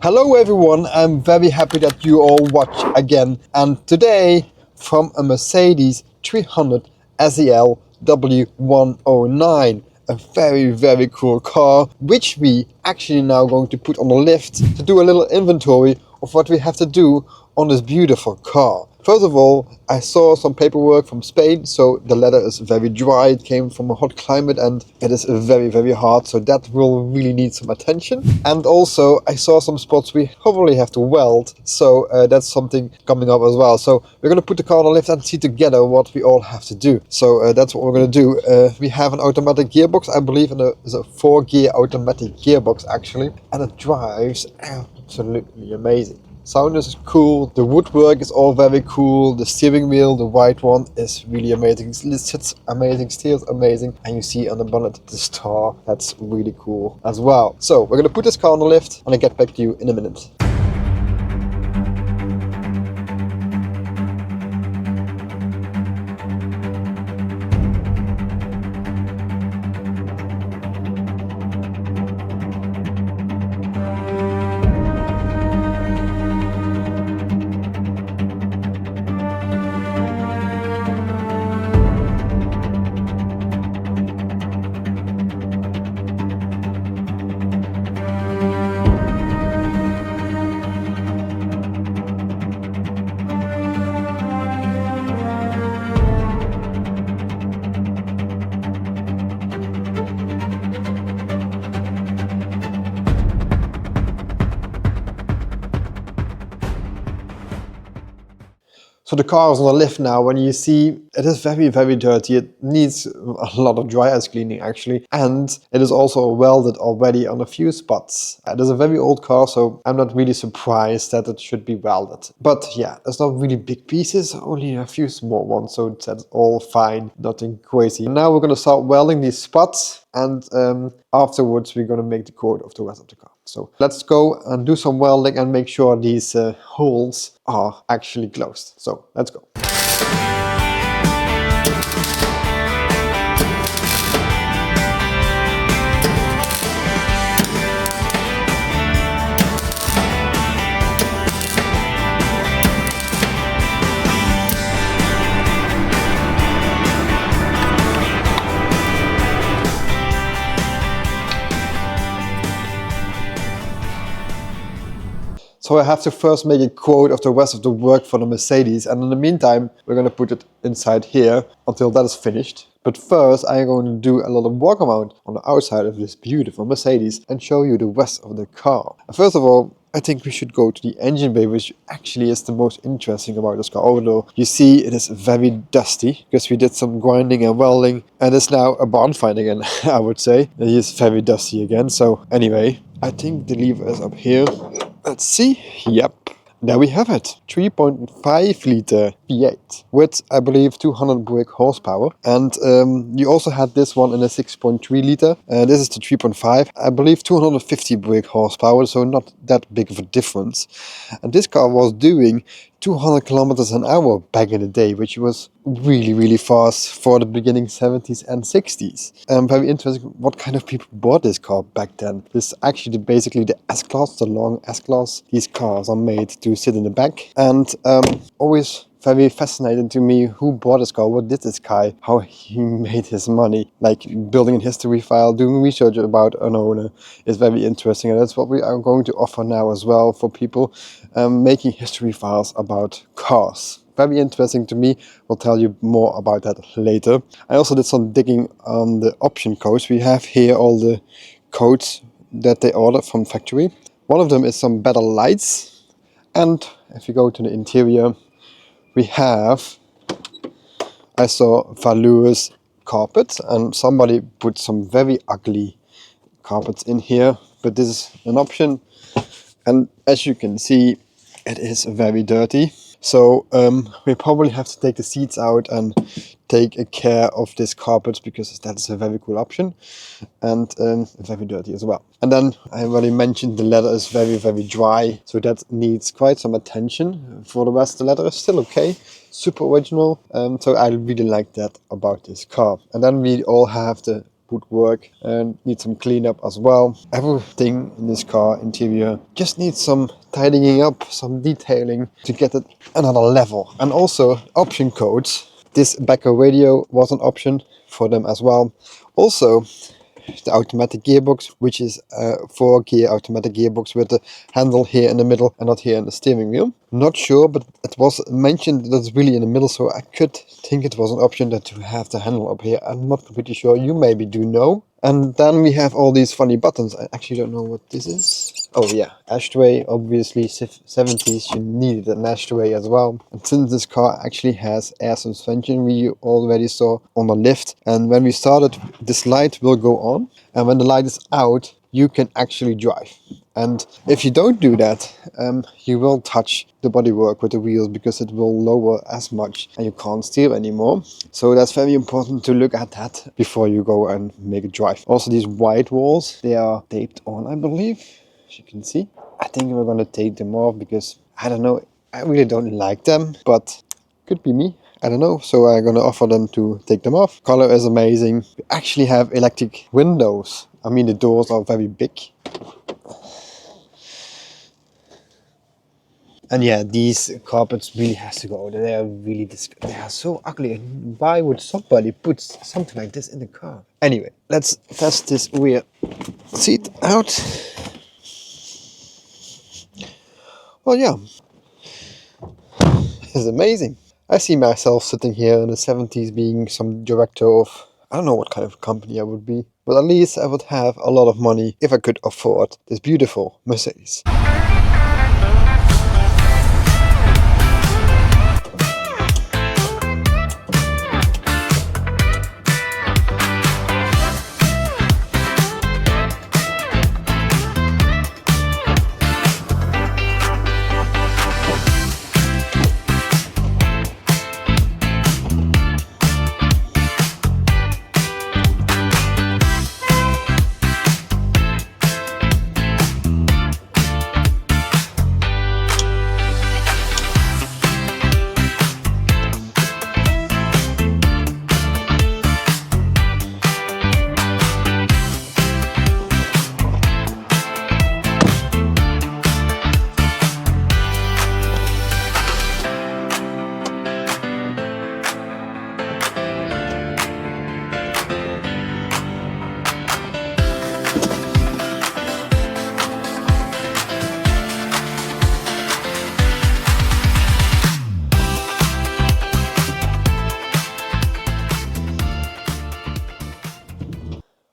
Hello everyone, I'm very happy that you all watch again, and today from a Mercedes 300 SEL W109, a very cool car which we actually now going to put on the lift to do a little inventory of what we have to do on this beautiful car. First of all, I saw some paperwork from Spain, so the leather is very dry. It came from a hot climate and it is very hard, so that will really need some attention. And also I saw some spots we probably have to weld, so that's something coming up as well. So we're going to put the car on the lift and see together what we all have to do. So that's what we're going to do. We have an automatic gearbox, I believe, and it's a 4-gear automatic gearbox actually, and it drives absolutely amazing. Sound is cool, the woodwork is all very cool, the steering wheel, the white one, is really amazing. It sits amazing, steers amazing, and you see on the bonnet the star, that's really cool as well. So we're gonna put this car on the lift and I'll get back to you in a minute. So the car is on the lift now, and you see it is very dirty. It needs a lot of dry ice cleaning actually, and it is also welded already on a few spots. It is a very old car, so I'm not really surprised that it should be welded. But yeah, it's not really big pieces, only a few small ones, so that's all fine, nothing crazy. And now we're gonna start welding these spots, and afterwards we're gonna make the coat of the rest of the car. So let's go and do some welding and make sure these holes are actually closed. So let's go. So I have to first make a quote of the rest of the work for the Mercedes, and in the meantime we're going to put it inside here until that is finished. But first I'm going to do a little walk around on the outside of this beautiful Mercedes and show you the rest of the car. First of all, I think we should go to the engine bay, which actually is the most interesting about this car. Although you see it is very dusty because we did some grinding and welding, and it's now a barn find again. I would say it is very dusty again. So anyway, I think the lever is up here. Let's see. Yep. There we have it. 3.5 liter V8 with, I believe, 200 brake horsepower. And you also had this one in a 6.3 liter. This is the 3.5. I believe 250 brake horsepower, so not that big of a difference. And this car was doing 200 kilometers an hour back in the day, which was really fast for the beginning 70s and 60s. Very interesting what kind of people bought this car back then. This is actually basically the S-Class, the long S-Class. These cars are made to sit in the back, and always very fascinating to me who bought this car, what did this guy, how he made his money. Like building a history file, doing research about an owner is very interesting, and that's what we are going to offer now as well for people making history files about cars. Very interesting to me. We'll tell you more about that later. I also did some digging on the option codes. We have here all the codes that they ordered from factory. One of them is some better lights, and if you go to the interior, we have, I saw velours carpets, and somebody put some very ugly carpets in here, but this is an option, and as you can see it is very dirty. So we probably have to take the seats out and take care of this carpet, because that is a very cool option, and very dirty as well. And then I already mentioned the leather is very dry, so that needs quite some attention. For the rest, the leather is still okay, super original, so I really like that about this car. And then we all have the woodwork and needs some cleanup as well. Everything in this car interior just needs some tidying up, some detailing to get it another level. And also option codes. This backer radio was an option for them as well. Also, the automatic gearbox, which is a 4-gear automatic gearbox with the handle here in the middle and not here in the steering wheel. Not sure, but it was mentioned that it's really in the middle, so I could think it was an option that to have the handle up here. I'm not completely sure. You maybe do know. And then we have all these funny buttons. I actually don't know what this is. Oh yeah, ashtray. Obviously 70s, you needed an ashtray as well. And since this car actually has air suspension, we already saw on the lift. And when we started, this light will go on. And when the light is out, you can actually drive. And if you don't do that, you will touch the bodywork with the wheels because it will lower as much and you can't steer anymore. So that's very important to look at that before you go and make a drive. Also, these white walls, they are taped on, I believe, as you can see. I think we're going to take them off because, I don't know, I really don't like them, but could be me. I don't know, so I'm gonna offer them to take them off. Color is amazing. We actually have electric windows. I mean, the doors are very big. And yeah, these carpets really has to go. They are really they are so ugly. And why would somebody put something like this in the car? Anyway, let's test this rear seat out. Well, yeah, it's amazing. I see myself sitting here in the 70s being some director of, I don't know what kind of company I would be, but at least I would have a lot of money if I could afford this beautiful Mercedes.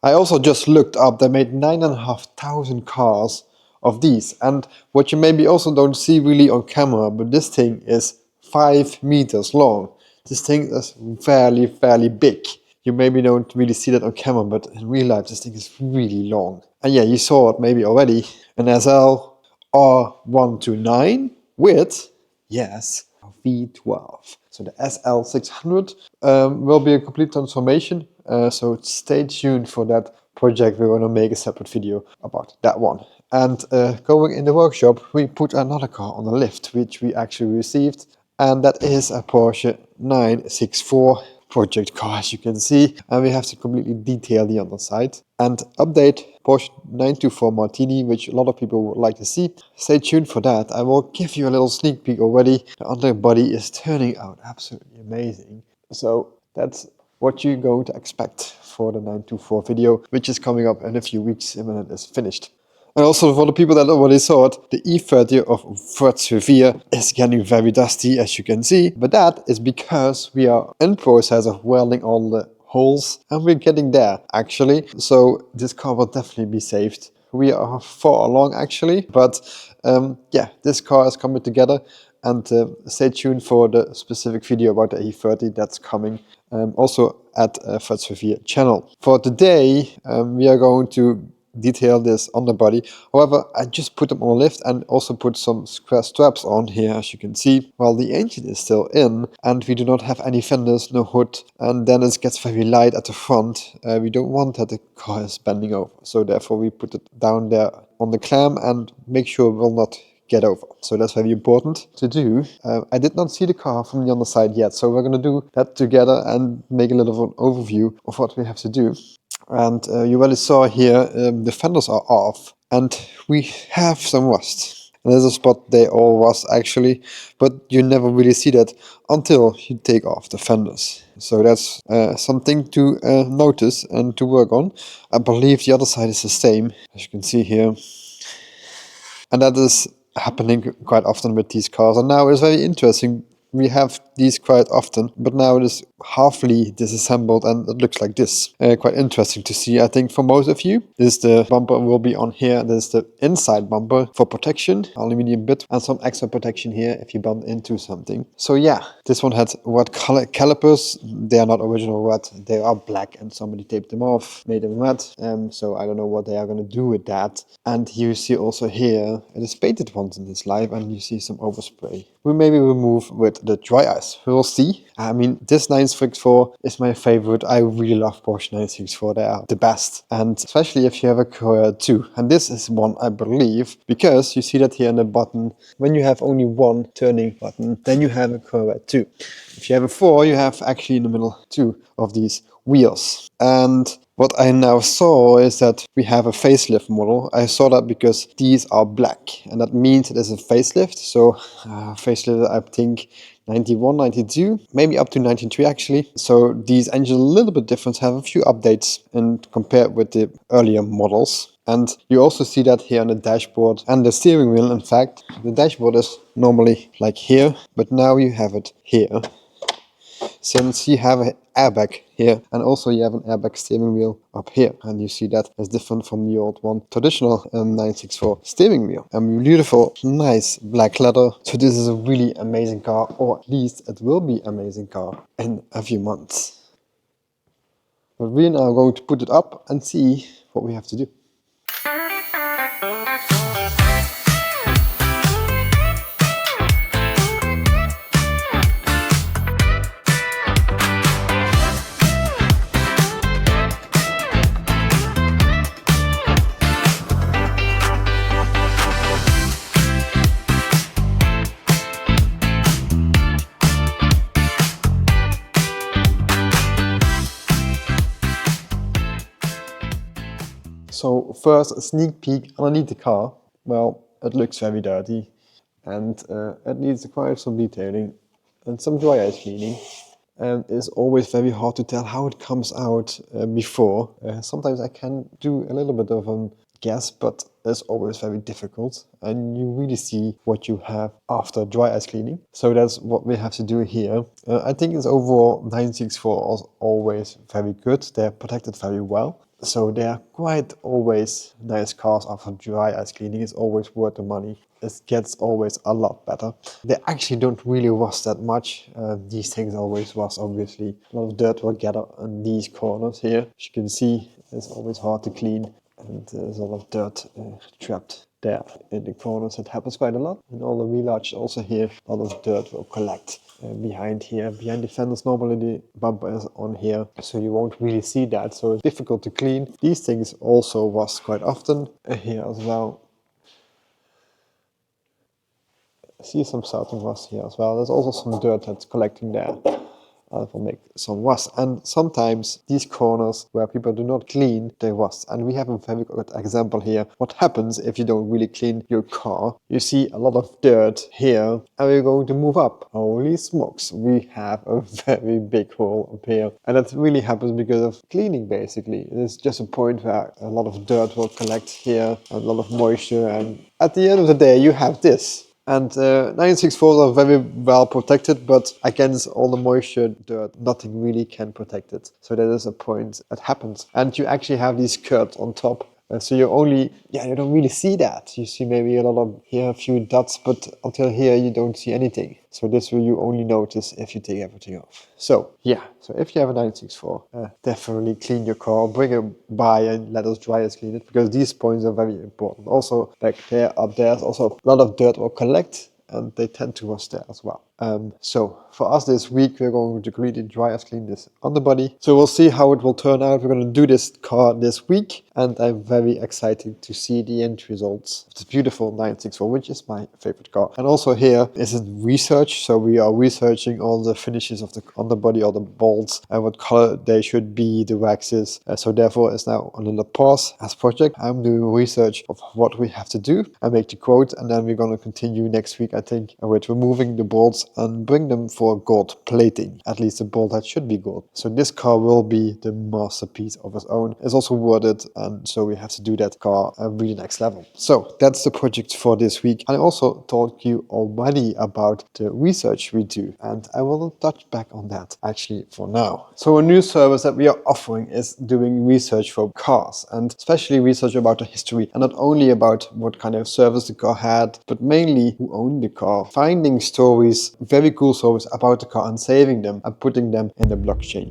I also just looked up, they made 9,500 cars of these. And what you maybe also don't see really on camera, but this thing is 5 meters long. This thing is fairly big. You maybe don't really see that on camera, but in real life this thing is really long. And yeah, you saw it maybe already. An SL R129 with, yes, V12. So the SL600 will be a complete transformation. So stay tuned for that project. We're going to make a separate video about that one. And going in the workshop, we put another car on the lift, which we actually received. And that is a Porsche 964 project car, as you can see. And we have to completely detail the underside. And update Porsche 924 Martini, which a lot of people would like to see. Stay tuned for that. I will give you a little sneak peek already. The underbody is turning out absolutely amazing. So that's what you're going to expect for the 924 video, which is coming up in a few weeks when it is finished. And also for the people that already saw it, the E30 of Viert's is getting very dusty, as you can see. But that is because we are in process of welding all the holes and we're getting there actually. So this car will definitely be saved. We are far along actually, but yeah, this car is coming together. And stay tuned for the specific video about the E30 that's coming also at Viert's channel. For today, we are going to detail this underbody. However, I just put them on a lift and also put some square straps on here, as you can see, while the engine is still in and we do not have any fenders, no hood, and then it gets very light at the front. We don't want that the car is bending over, so therefore we put it down there on the clamp and make sure it will not get over. So that's very important to do. I did not see the car from the other side yet, so we're going to do that together and make a little of an overview of what we have to do. And you already saw here the fenders are off and we have some rust. And there's a spot they all rust actually, but you never really see that until you take off the fenders. So that's something to notice and to work on. I believe the other side is the same, as you can see here. And that is happening quite often with these cars. And now it's very interesting. We have these quite often, but now it is halfly disassembled and it looks like this. Quite interesting to see, I think, for most of you. This is the bumper will be on here. This is the inside bumper for protection, aluminium bit, and some extra protection here if you bump into something. So yeah, this one had red calipers. They are not original red. They are black and somebody taped them off, made them red. So I don't know what they are going to do with that. And you see also here, it is painted once in this life and you see some overspray. We maybe remove with the dry ice. We'll see. I mean, this 964 is my favorite. I really love Porsche 964. They are the best. And especially if you have a Carrera 2. And this is one, I believe, because you see that here on the button. When you have only one turning button, then you have a Carrera 2. If you have a 4, you have actually in the middle 2 of these wheels. And what I now saw is that we have a facelift model. I saw that because these are black and that means it is a facelift. So facelift, I think 91, 92, maybe up to 93 actually. So these engines are a little bit different, have a few updates and compared with the earlier models. And you also see that here on the dashboard and the steering wheel. In fact, the dashboard is normally like here, but now you have it here. Since you have an airbag here and also you have an airbag steering wheel up here, and you see that is different from the old one traditional 964 steering wheel. Beautiful, nice black leather. So this is a really amazing car, or at least it will be amazing car in a few months. But we are now going to put it up and see what we have to do. So first, a sneak peek underneath the car. Well, it looks very dirty and it needs quite some detailing and some dry ice cleaning. And it's always very hard to tell how it comes out before. Sometimes I can do a little bit of a guess, but it's always very difficult. And you really see what you have after dry ice cleaning. So that's what we have to do here. I think it's overall 964 is always very good. They're protected very well. So they are quite always nice cars after dry ice cleaning. It's always worth the money. It gets always a lot better. They actually don't really rust that much. These things always rust, obviously. A lot of dirt will gather on these corners here. As you can see, it's always hard to clean. And there's a lot of dirt trapped there in the corners. It happens quite a lot. And all the wheel arches also here, a lot of dirt will collect behind here. Behind the fenders, normally the bumper is on here, so you won't really see that. So it's difficult to clean. These things also rust quite often here as well. I see some sort of rust here as well. There's also some dirt that's collecting there. That will make some rust. And sometimes these corners where people do not clean, they rust. And we have a very good example here. What happens if you don't really clean your car? You see a lot of dirt here and we're going to move up. Holy smokes, we have a very big hole up here. And that really happens because of cleaning basically. It's just a point where a lot of dirt will collect here, a lot of moisture, and at the end of the day you have this. And 964s are very well protected, but against all the moisture, dirt, nothing really can protect it. So that is a point that happens. And you actually have these skirts on top. So you don't really see that. You see maybe a lot of here, a few dots, but until here you don't see anything. So this will you only notice if you take everything off. So yeah, so if you have a 964, definitely clean your car, bring it by and let us dry ice clean it, because these points are very important. Also back there, up there, also a lot of dirt will collect. and they tend to rust there as well. So for us this week, we're going to completely dry as clean this underbody. So we'll see how it will turn out. We're going to do this car this week, and I'm very excited to see the end results of this beautiful 964, which is my favorite car. And also here is a research, so we are researching all the finishes of the underbody, all the bolts, and what color they should be, the waxes. So therefore it's now on a pause as project. I'm doing research of what we have to do. I make the quote, and then we're going to continue next week, I think, with removing the bolts and bring them for gold plating. At least the bolt head should be gold. So this car will be the masterpiece of its own. It's also worth it, and so we have to do that car a really next level. So that's the project for this week. I also told you already about the research we do, and I will touch back on that actually for now. So a new service that we are offering is doing research for cars, and especially research about the history, and not only about what kind of service the car had, but mainly who owned the car. Finding stories, very cool stories about the car, and saving them and putting them in the blockchain.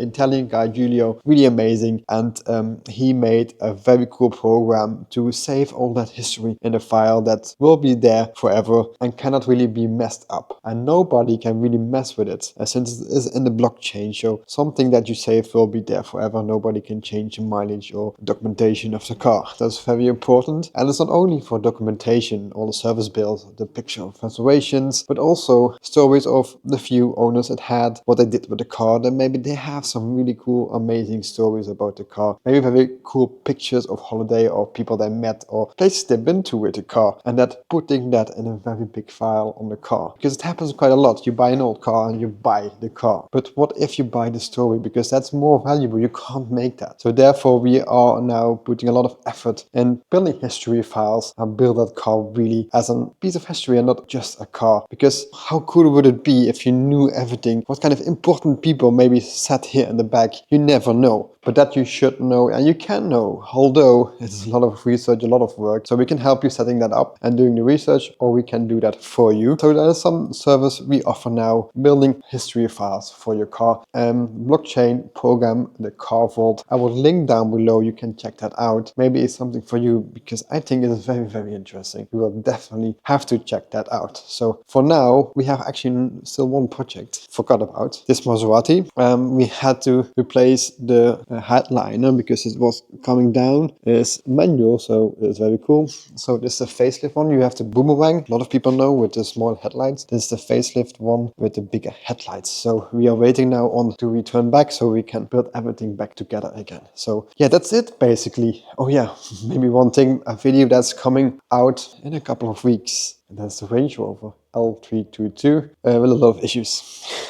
Italian guy Giulio, really amazing, and he made a very cool program to save all that history in a file that will be there forever and cannot really be messed up, and nobody can really mess with it since it is in the blockchain. So something that you save will be there forever. Nobody can change the mileage or documentation of the car. That's very important, and it's not only for documentation, all the service bills, the picture of reservations, but also stories of the few owners that had, what they did with the car. Then maybe they have some really cool, amazing stories about the car. Maybe very cool pictures of holiday or people they met or places they've been to with the car, and that putting that in a very big file on the car, because it happens quite a lot. You buy an old car and you buy the car, but what if you buy the story? Because that's more valuable. You can't make that. So therefore we are now putting a lot of effort in building history files and build that car really as a piece of history and not just a car. Because how cool would it be if you knew everything? What kind of important people maybe sat here in the back? You never know. But that you should know, and you can know, although it's a lot of research, a lot of work. So we can help you setting that up and doing the research, or we can do that for you. So there is some service we offer now, building history files for your car. Blockchain program, the Car Vault. I will link down below. You can check that out. Maybe it's something for you, because I think it is very, very interesting. You will definitely have to check that out. So for now, we have actually still one project forgot about. This Maserati. We had to replace the headliner because it was coming down. It's manual, so it's very cool. So this is the facelift one. You have the boomerang, a lot of people know, with the small headlights. This is the facelift one with the bigger headlights. So we are waiting now on to return back so we can build everything back together again. So yeah, that's it basically. Oh yeah, maybe one thing, a video that's coming out in a couple of weeks. And that's the Range Rover L322 with a lot of issues.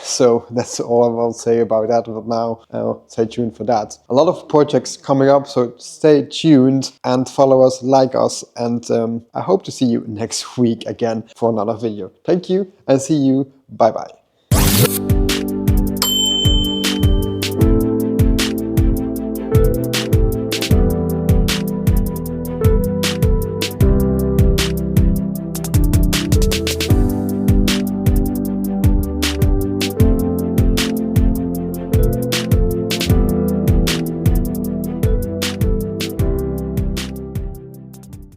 So that's all I will say about that. But now stay tuned for that. A lot of projects coming up, so stay tuned and follow us, like us, and I hope to see you next week again for another video. Thank you and see you. Bye bye.